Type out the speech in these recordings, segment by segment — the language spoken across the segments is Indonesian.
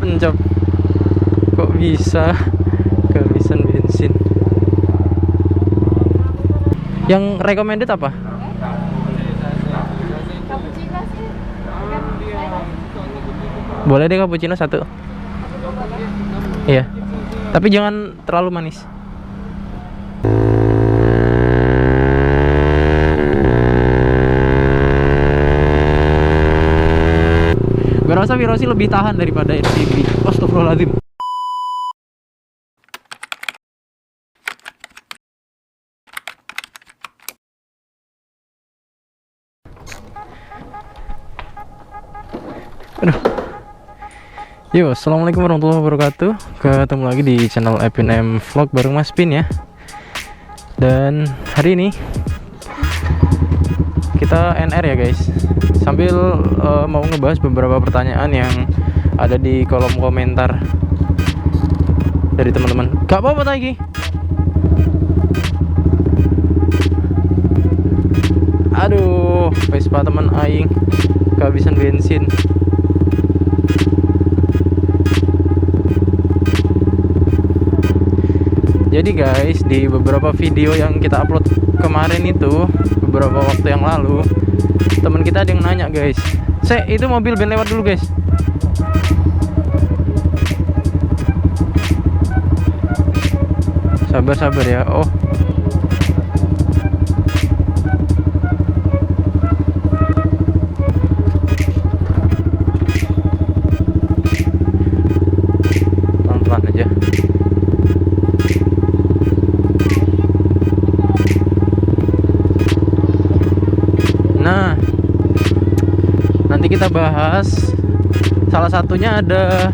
encop. Kok bisa kehabisan bensin? Yang recommended apa? Cappuccino sih. Boleh deh cappuccino 1. Iya. Tapi jangan terlalu manis. Gue rasa Virosi lebih tahan daripada NTB. Astagfirullahaladzim. Aduh. Yo, assalamualaikum warahmatullahi wabarakatuh. Ketemu lagi di channel Epinem Vlog bareng Mas Pin ya. Dan hari ini kita NR ya guys. Sambil mau ngebahas beberapa pertanyaan yang ada di kolom komentar dari teman-teman. Gak apa-apa lagi. Aduh, Vespa teman aing kehabisan bensin. Jadi guys, di beberapa video yang kita upload kemarin itu, beberapa waktu yang lalu, teman kita ada yang nanya guys, itu mobil ben lewat dulu guys. Sabar ya. Oh, pelan-pelan aja. Nah, nanti kita bahas. Salah satunya ada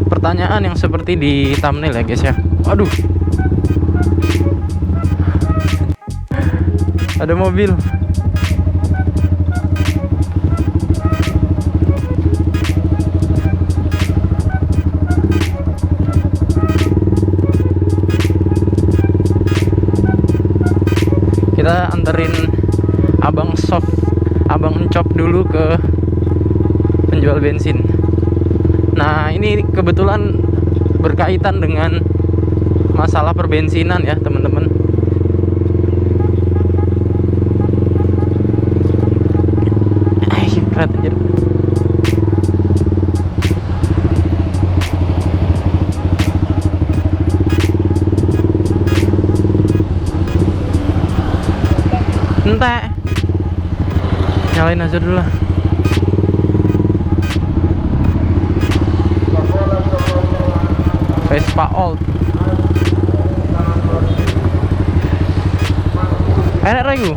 pertanyaan yang seperti di thumbnail ya guys ya. Aduh, ada mobil. Kita anterin abang encop dulu ke penjual bensin. Nah, ini kebetulan berkaitan dengan masalah perbensinan ya teman-teman. Berat anjir. Entek. Nyalain aja dulu lah. Vespa old. Enak ragu.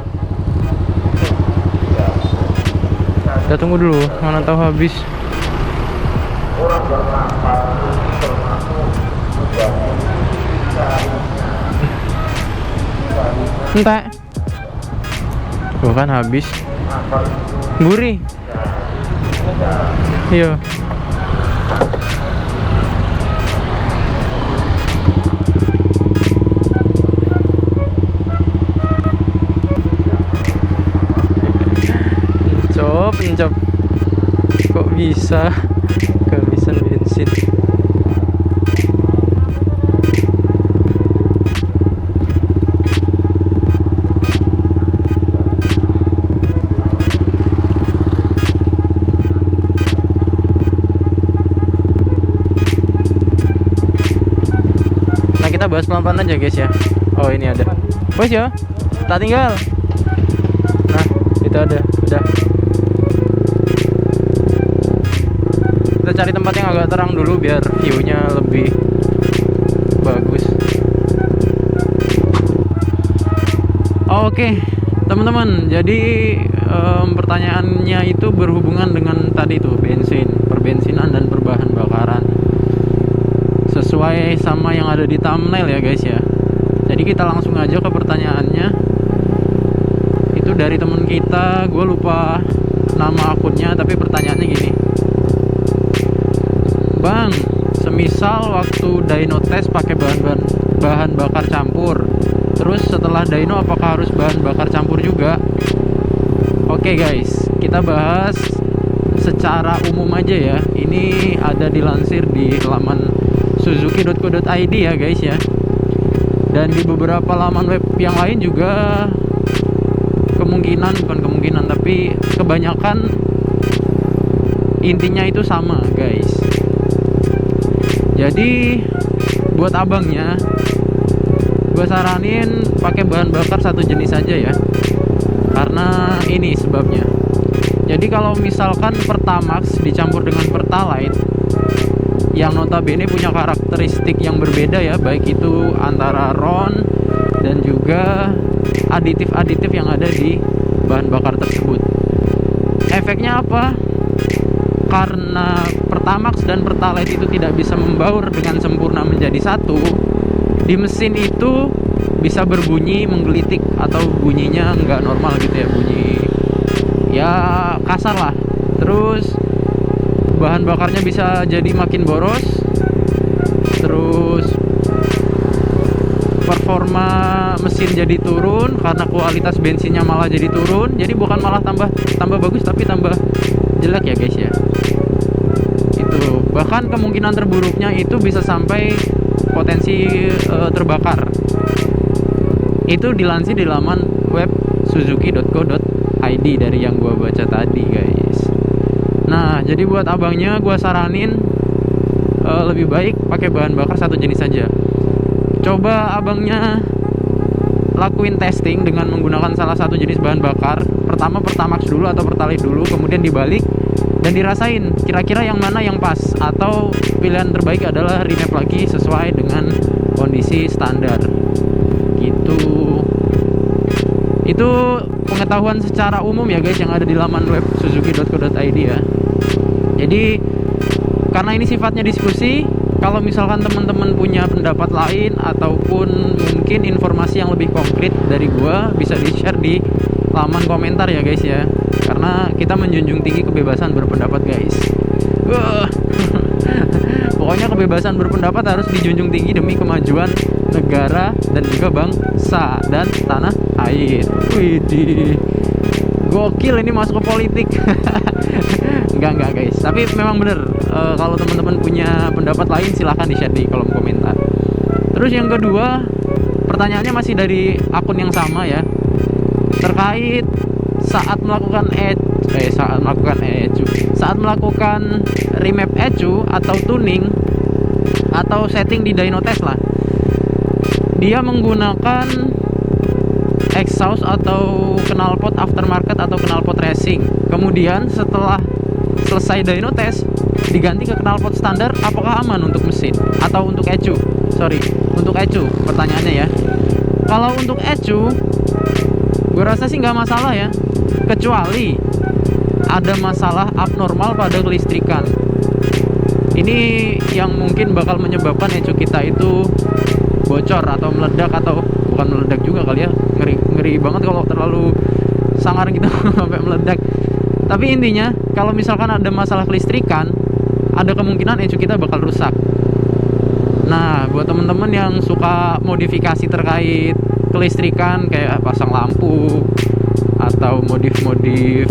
Kita tunggu dulu, mana tahu habis. Entek. Tuh kan habis. Gurih. Iya. Encop. Kok bisa kehabisan bensin? Nah, kita bahas pelan-pelan aja guys ya. Oh, ini ada. Wes ya, tak tinggal. Nah, itu ada. Udah. Kita cari tempat yang agak terang dulu biar view-nya lebih bagus. Oke, teman-teman. Jadi pertanyaannya itu berhubungan dengan tadi tuh perbensinan dan perbahan bakaran. Sesuai sama yang ada di thumbnail ya guys ya. Jadi kita langsung aja ke pertanyaannya. Itu dari teman kita, gue lupa nama akunnya, tapi pertanyaannya gini. Bang, semisal waktu dyno tes pakai bahan bakar campur, terus setelah dyno apakah harus bahan bakar campur juga? Oke guys, kita bahas secara umum aja ya. Ini ada dilansir di laman suzuki.co.id ya guys ya. Dan di beberapa laman web yang lain juga bukan kemungkinan tapi kebanyakan intinya itu sama guys. Jadi buat abangnya gue saranin pakai bahan bakar satu jenis aja ya, karena ini sebabnya. Jadi kalau misalkan Pertamax dicampur dengan Pertalite yang notabene punya karakteristik yang berbeda ya, baik itu antara RON dan juga aditif-aditif yang ada di bahan bakar tersebut. Efeknya apa? Karena Pertamax dan Pertalite itu tidak bisa membaur dengan sempurna menjadi satu, di mesin itu bisa berbunyi menggelitik atau bunyinya nggak normal gitu ya, bunyi ya kasar lah. Terus bahan bakarnya bisa jadi makin boros, terus performa mesin jadi turun karena kualitas bensinnya malah jadi turun. Jadi bukan malah tambah bagus tapi tambah jelek ya guys ya. Itu bahkan kemungkinan terburuknya itu bisa sampai potensi terbakar. Itu dilansir di laman web suzuki.co.id dari yang gua baca tadi guys. Nah, jadi buat abangnya gua saranin lebih baik pakai bahan bakar satu jenis saja. Coba abangnya lakuin testing dengan menggunakan salah satu jenis bahan bakar. Pertama Pertamax dulu atau Pertalite dulu, kemudian dibalik dan dirasain kira-kira yang mana yang pas, atau pilihan terbaik adalah remap lagi sesuai dengan kondisi standar gitu. Itu pengetahuan secara umum ya guys yang ada di laman web suzuki.co.id ya. Jadi karena ini sifatnya diskusi, kalau misalkan teman-teman punya pendapat lain ataupun mungkin informasi yang lebih konkret dari gua, bisa di-share di laman komentar ya guys ya. Karena kita menjunjung tinggi kebebasan berpendapat guys. Pokoknya kebebasan berpendapat harus dijunjung tinggi demi kemajuan negara dan juga bangsa dan tanah air. Widih, gokil ini masuk ke politik. Enggak guys, tapi memang bener, kalau teman-teman punya pendapat lain silahkan di-share di kolom komentar. Terus yang kedua, pertanyaannya masih dari akun yang sama ya, terkait saat melakukan remap ECU atau tuning atau setting di dyno test lah. Dia menggunakan exhaust atau knalpot aftermarket atau knalpot racing. Kemudian setelah selesai dyno test diganti ke knalpot standar, apakah aman untuk mesin atau untuk ECU? Untuk ECU pertanyaannya ya. Kalau untuk ECU gue rasa sih nggak masalah ya, kecuali ada masalah abnormal pada kelistrikan. Ini yang mungkin bakal menyebabkan ECU kita itu bocor atau meledak, atau bukan meledak juga kali ya, ngeri banget kalau terlalu sangar gitu sampai meledak. Tapi intinya kalau misalkan ada masalah kelistrikan, ada kemungkinan ECU kita bakal rusak. Nah, buat temen-temen yang suka modifikasi terkait kelistrikan kayak pasang lampu atau modif-modif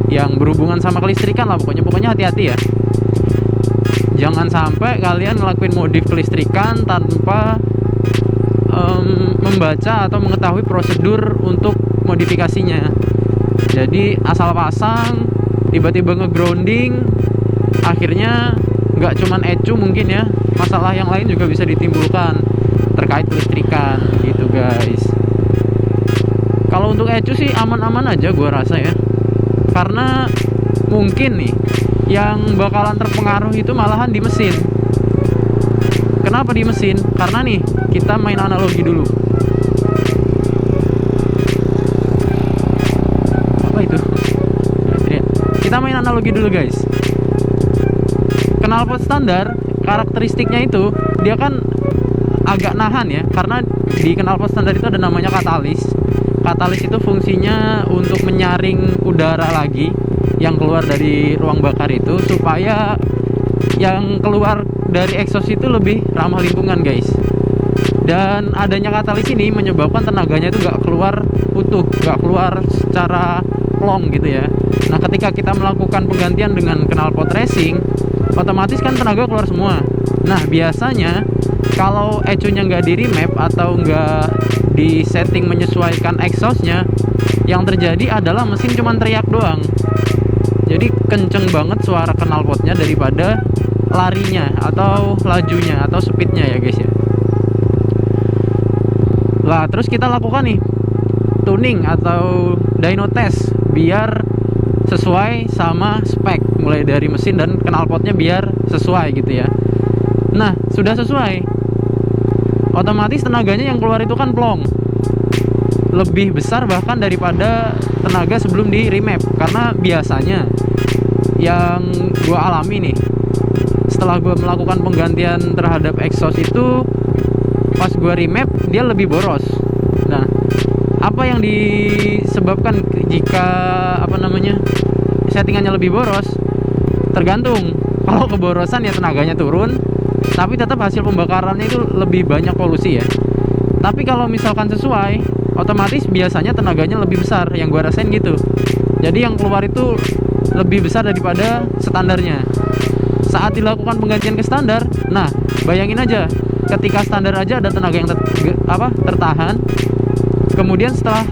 yang berhubungan sama kelistrikan lah, pokoknya hati-hati ya. Jangan sampai kalian ngelakuin modif kelistrikan tanpa membaca atau mengetahui prosedur untuk modifikasinya. Jadi asal pasang, tiba-tiba nge-grounding, akhirnya nggak cuman ECU mungkin ya, masalah yang lain juga bisa ditimbulkan terkait kelistrikan gitu guys. Kalau untuk ECU sih aman-aman aja gua rasa ya, karena mungkin nih yang bakalan terpengaruh itu malahan di mesin. Kenapa di mesin? Karena nih kita main analogi dulu. Apa itu? Kita main analogi dulu guys. Knalpot standar karakteristiknya itu dia kan agak nahan ya, karena di knalpot standar itu ada namanya katalis. Katalis itu fungsinya untuk menyaring udara lagi yang keluar dari ruang bakar itu, supaya yang keluar dari exhaust itu lebih ramah lingkungan guys. Dan adanya katalis ini menyebabkan tenaganya itu gak keluar utuh, gak keluar secara plong gitu ya. Nah ketika kita melakukan penggantian dengan knalpot racing, otomatis kan tenaga keluar semua. Nah biasanya kalau ECU-nya nggak di remap atau nggak di setting menyesuaikan exhaustnya, yang terjadi adalah mesin cuman teriak doang. Jadi kenceng banget suara knalpotnya daripada larinya atau lajunya atau speednya ya guys ya. Lah terus kita lakukan nih tuning atau dyno test biar sesuai sama spek, mulai dari mesin dan knalpotnya biar sesuai gitu ya. Nah sudah sesuai, otomatis tenaganya yang keluar itu kan plong, lebih besar bahkan daripada tenaga sebelum di remap. Karena biasanya yang gue alami nih, setelah gue melakukan penggantian terhadap exhaust itu, pas gue remap dia lebih boros. Nah apa yang disebabkan jika settingannya lebih boros? Tergantung. Kalau keborosan ya tenaganya turun, tapi tetap hasil pembakarannya itu lebih banyak polusi ya. Tapi kalau misalkan sesuai, otomatis biasanya tenaganya lebih besar, yang gue rasain gitu. Jadi yang keluar itu lebih besar daripada standarnya. Saat dilakukan penggantian ke standar, nah bayangin aja, ketika standar aja ada tenaga yang tertahan, kemudian setelah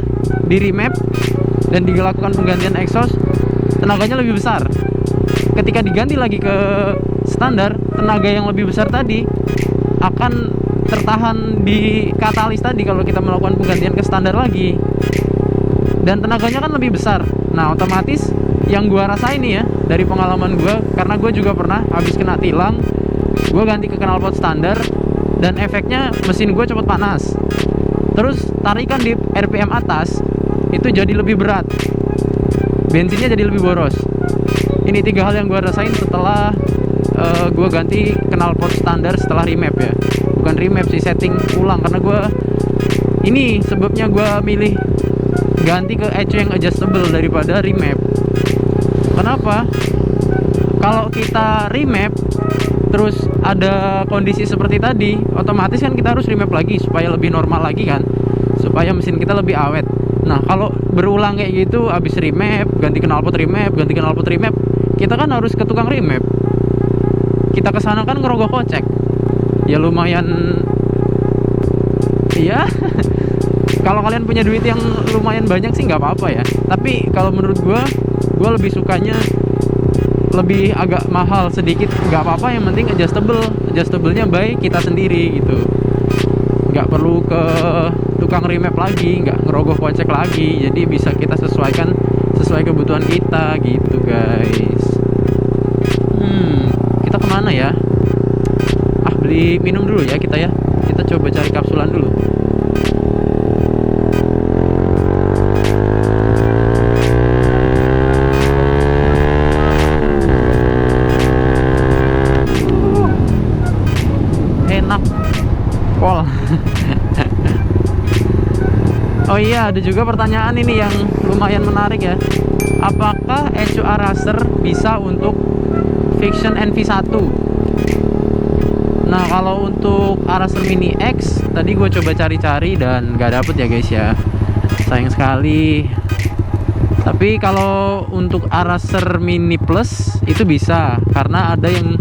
di remap dan dilakukan penggantian exhaust, tenaganya lebih besar. Ketika diganti lagi ke standar, tenaga yang lebih besar tadi akan tertahan di katalis tadi kalau kita melakukan penggantian ke standar lagi, dan tenaganya kan lebih besar. Nah otomatis yang gua rasain nih ya, dari pengalaman gua, karena gua juga pernah habis kena tilang, gua ganti ke knalpot standar, dan efeknya mesin gua cepet panas. Terus tarikan di RPM atas itu jadi lebih berat, bensinnya jadi lebih boros. Ini 3 hal yang gue rasain setelah gue ganti knalpot standar setelah remap ya. Bukan remap sih, setting ulang. Karena gue ini sebabnya gue milih ganti ke ECU yang adjustable daripada remap. Kenapa? Kalau kita remap terus ada kondisi seperti tadi, otomatis kan kita harus remap lagi supaya lebih normal lagi kan, supaya mesin kita lebih awet. Nah kalau berulang kayak gitu, habis remap ganti knalpot remap, ganti knalpot remap, kita kan harus ke tukang remap. Kita kesana kan ngerogoh kocek, ya lumayan. Iya. Kalau kalian punya duit yang lumayan banyak sih nggak apa-apa ya. Tapi kalau menurut gue lebih sukanya lebih agak mahal sedikit, nggak apa-apa, yang penting adjustable-nya by kita sendiri gitu. Nggak perlu ke tukang remap lagi, nggak ngerogoh kocek lagi. Jadi bisa kita sesuaikan sesuai kebutuhan kita gitu guys. Kita kemana ya? Beli minum dulu ya kita ya. Kita coba cari kapsulan dulu. Enak pol. Oh iya, ada juga pertanyaan ini yang lumayan menarik ya. Apakah ECU Araser bisa untuk Vixion NV1? Nah kalau untuk Araser Mini X tadi gue coba cari-cari dan gak dapet ya guys ya, sayang sekali. Tapi kalau untuk Araser Mini Plus itu bisa, karena ada yang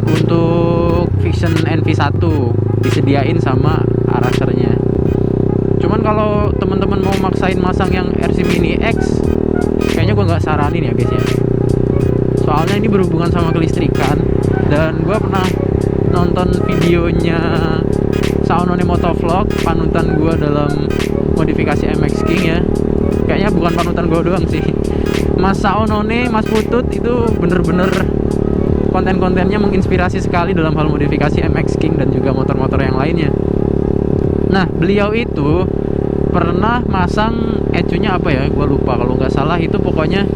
untuk Vixion NV1 disediain sama Arasernya. Cuman kalau teman-teman mau maksain masang yang RC Mini X, kayaknya gue nggak saranin ya guys ya. Soalnya ini berhubungan sama kelistrikan, dan gue pernah nonton videonya Saonone Motovlog, panutan gue dalam modifikasi MX King ya. Kayaknya bukan panutan gue doang sih, Mas Saonone, Mas Putut itu bener-bener konten-kontennya menginspirasi sekali dalam hal modifikasi MX King dan juga motor-motor yang lainnya. Nah beliau itu pernah masang ECU-nya apa ya, gue lupa, kalau nggak salah itu pokoknya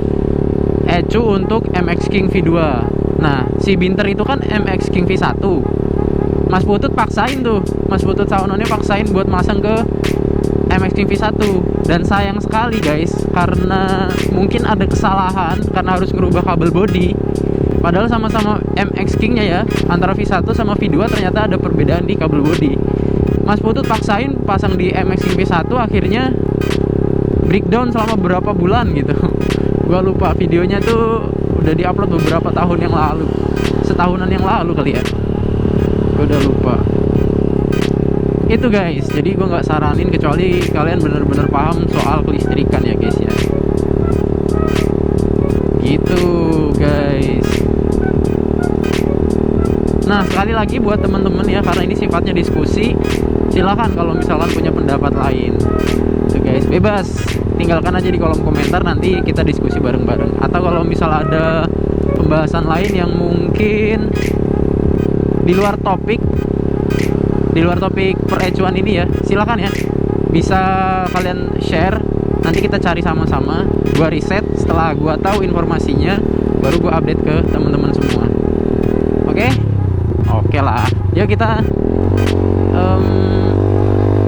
ECU untuk MX King V2. Nah si Binter itu kan MX King V1. Mas Putut paksain tuh, Mas Putut Saonone paksain buat masang ke MX King V1. Dan sayang sekali guys, karena mungkin ada kesalahan karena harus ngerubah kabel body. Padahal sama-sama MX King-nya ya, antara V1 sama V2 ternyata ada perbedaan di kabel body. Mas Putut paksain pasang di MX King V1, akhirnya breakdown selama berapa bulan gitu. Gua lupa, videonya tuh udah diupload beberapa tahun yang lalu, setahunan yang lalu kali ya, gua udah lupa. Itu guys, jadi gue nggak saranin kecuali kalian bener-bener paham soal kelistrikan ya guys ya. Gitu guys. Nah sekali lagi buat teman-teman ya, karena ini sifatnya diskusi, silahkan kalau misalkan punya pendapat lain. Itu guys, bebas, tinggalkan aja di kolom komentar, nanti kita diskusi bareng-bareng. Atau kalau misal ada pembahasan lain yang mungkin di luar topik per-ecuan ini ya, silakan ya, bisa kalian share, nanti kita cari sama-sama. Gua riset, setelah gua tahu informasinya baru gua update ke teman-teman semua. Oke lah, yuk kita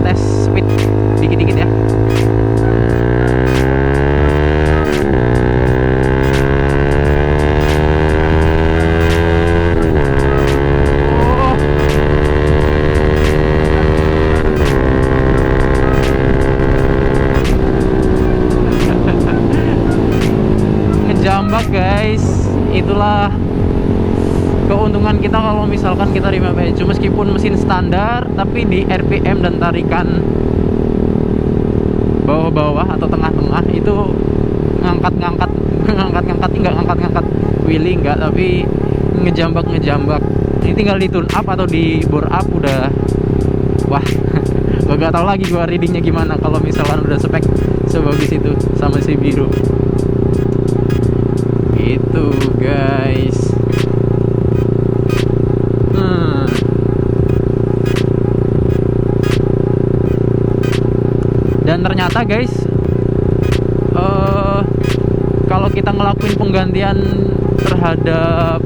tes speed dikit-dikit ya. Ngejambak guys, itulah keuntungan kita kalau misalkan kita remap ecu. Meskipun mesin standar, tapi di RPM dan tarikan bawah-bawah atau tengah-tengah itu ngangkat-ngangkat nggak ngangkat-ngangkat wheelie nggak, tapi ngejambak. Ini tinggal di tune up atau di bore up udah, wah gua gak tahu lagi gua readingnya gimana kalau misalkan udah spek sebagus itu sama si biru. Itu guys. Dan ternyata guys, kalau kita ngelakuin penggantian terhadap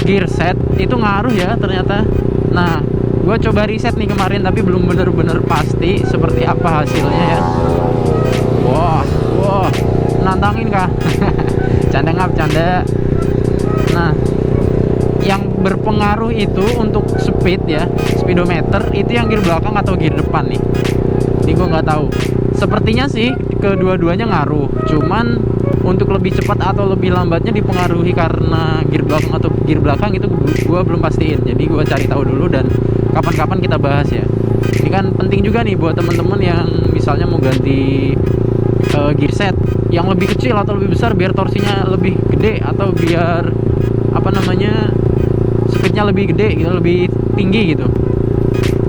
gear set itu ngaruh ya ternyata. Nah gue coba riset nih kemarin, tapi belum bener-bener pasti seperti apa hasilnya ya. Wah nantangin kah? Canda. Nah yang berpengaruh itu untuk speed ya, speedometer itu yang gear belakang atau gear depan nih. Ini gue nggak tahu. Sepertinya sih kedua-duanya ngaruh. Cuman untuk lebih cepat atau lebih lambatnya dipengaruhi karena gear belakang atau gear belakang itu gue belum pastiin. Jadi gue cari tahu dulu dan kapan-kapan kita bahas ya. Ini kan penting juga nih buat temen-temen yang misalnya mau ganti gear set yang lebih kecil atau lebih besar biar torsinya lebih gede atau biar speednya lebih gede gitu, lebih tinggi gitu.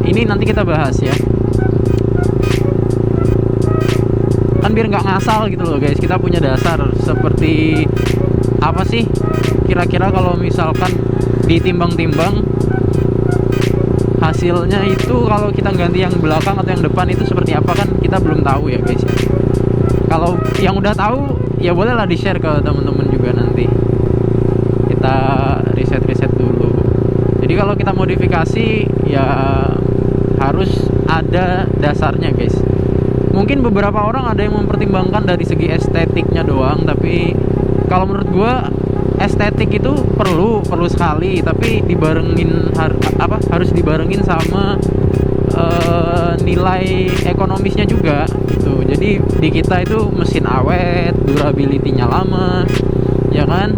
Ini nanti kita bahas ya. Kan biar nggak ngasal gitu loh guys, kita punya dasar seperti apa sih kira-kira kalau misalkan ditimbang-timbang hasilnya itu kalau kita ganti yang belakang atau yang depan itu seperti apa, kan kita belum tahu ya guys ya. Kalau yang udah tahu ya bolehlah di share ke teman-teman juga, nanti kita riset dulu. Jadi kalau kita modifikasi ya harus ada dasarnya guys. Mungkin beberapa orang ada yang mempertimbangkan dari segi estetiknya doang, tapi kalau menurut gue estetik itu perlu sekali, tapi dibarengin harus dibarengin sama nilai ekonomisnya juga gitu. Jadi di kita itu mesin awet, durability-nya lama, ya kan?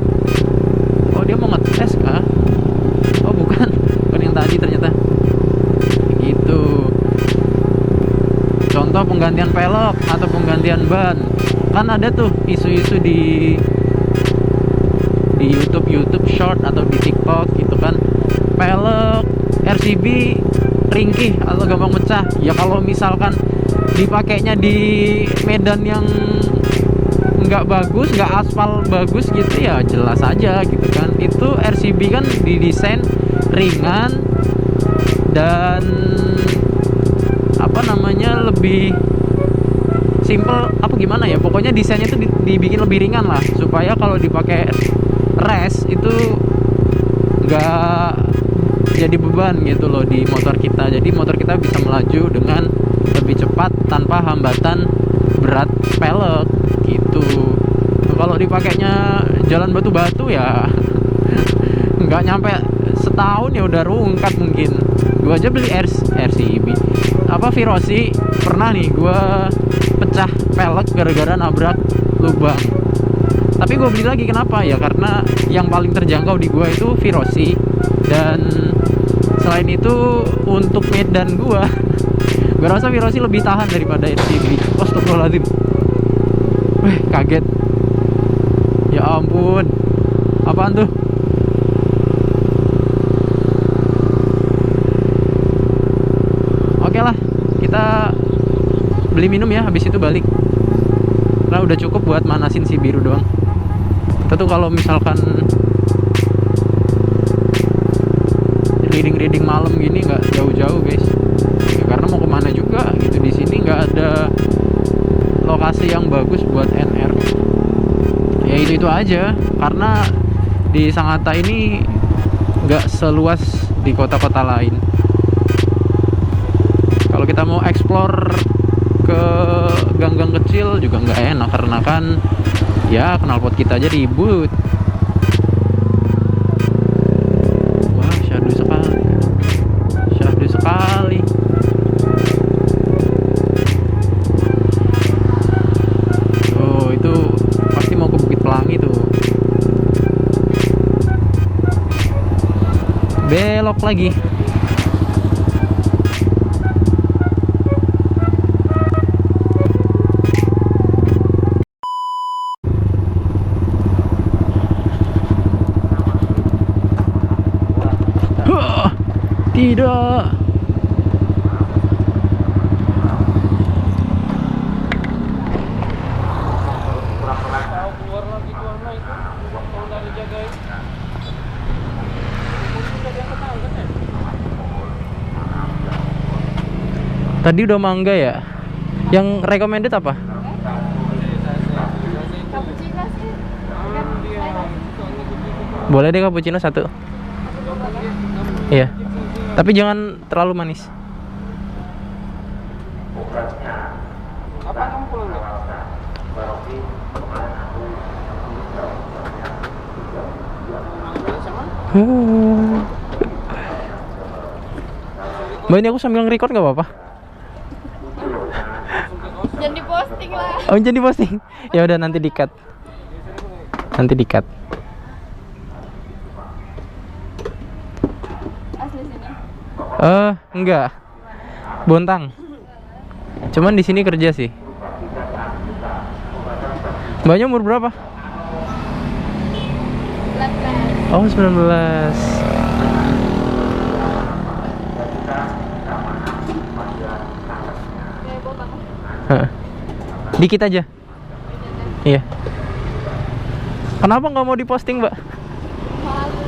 Oh dia mau ngetes kah? Oh bukan yang tadi ternyata. Gitu. Contoh penggantian pelek atau penggantian ban, kan ada tuh isu-isu di YouTube short atau di TikTok gitu kan, pelek RCB ringkih atau gampang pecah. Ya kalau misalkan dipakainya di medan yang nggak bagus, nggak aspal bagus gitu ya jelas aja gitu kan. Itu RCB kan didesain ringan dan lebih simple gimana ya, pokoknya desainnya tuh dibikin lebih ringan lah supaya kalau dipakai race itu nggak jadi beban gitu loh di motor kita. Jadi motor kita bisa melaju dengan lebih cepat tanpa hambatan berat pelek gitu. Kalau dipakainya jalan batu-batu ya nggak nyampe setahun ya udah rungkat mungkin. Gua aja beli RCB Virosi pernah nih gua pecah pelek gara-gara nabrak lubang. Tapi gue beli lagi, kenapa ya? Karena yang paling terjangkau di gua itu Virosi, dan selain itu untuk medan gua rasa Virosi lebih tahan daripada RCB. Astagfirullahaladzim. Kaget. Ya ampun. Apaan tuh? Oke lah, kita beli minum ya, habis itu balik. Nah, udah cukup buat manasin si biru doang. Kita tuh kalau misalkan reading malam gini nggak jauh-jauh guys ya, karena mau kemana juga gitu. Di sini nggak ada lokasi yang bagus buat NR ya, itu aja. Karena di Sangatta ini nggak seluas di kota-kota lain. Kalau kita mau explore ke gang-gang kecil juga nggak enak, karena kan ya knalpot kita aja ribut. Wah, syahdu sekali. Oh, itu pasti mau ke Bukit Pelangi tuh. Belok lagi. Tidak. Tadi udah mangga ya. Yang recommended apa? Cappuccino sih. Boleh deh cappuccino satu. Iya. Tapi jangan terlalu manis. Apa kamu pulang nggak? Mbak, ini aku sambil nge-record nggak apa-apa? Jangan diposting lah. Oh, jadi posting. Ya udah, nanti di-cut. Nanti di-cut. Asli sini. Enggak. Bontang. Cuman di sini kerja sih. Mbaknya umur berapa? 19. Oh, 19. Kayak botol. Hah. Dikit aja. Iya. Kenapa nggak mau diposting, Mbak? Malu.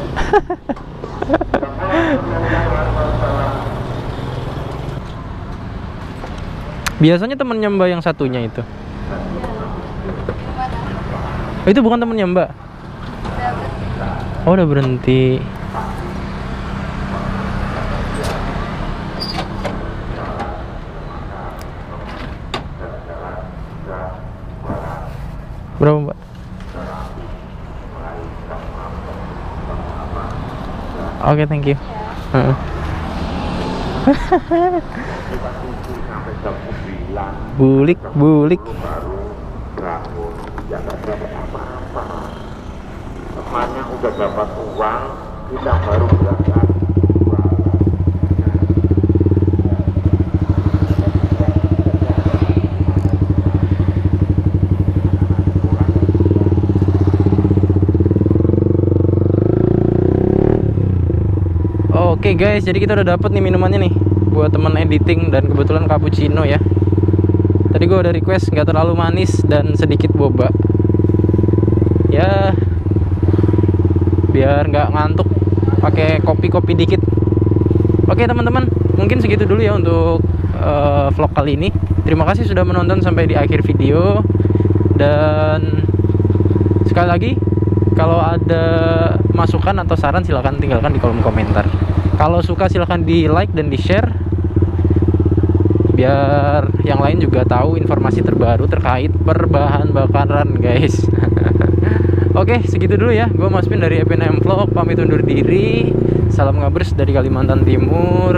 Biasanya temennya Mbak yang satunya itu. Gimana? Oh, itu bukan temennya Mbak. Udah Oh, udah berhenti. Berapa, Mbak? Oke, thank you. Heeh. Bulik, bulik. Temannya udah dapat uang, kita baru berangkat. Oke guys, jadi kita udah dapet nih minumannya nih buat teman editing, dan kebetulan cappuccino ya. Tadi gue udah request nggak terlalu manis dan sedikit boba. Ya, biar nggak ngantuk, pakai kopi-kopi dikit. Oke teman-teman, mungkin segitu dulu ya untuk vlog kali ini. Terima kasih sudah menonton sampai di akhir video. Dan sekali lagi, kalau ada masukan atau saran silahkan tinggalkan di kolom komentar. Kalau suka silahkan di like dan di share, biar yang lain juga tahu informasi terbaru terkait perbahan bakaran guys. Oke, segitu dulu ya. Gue Mas Pin dari EPNM Vlog pamit undur diri. Salam ngabers dari Kalimantan Timur.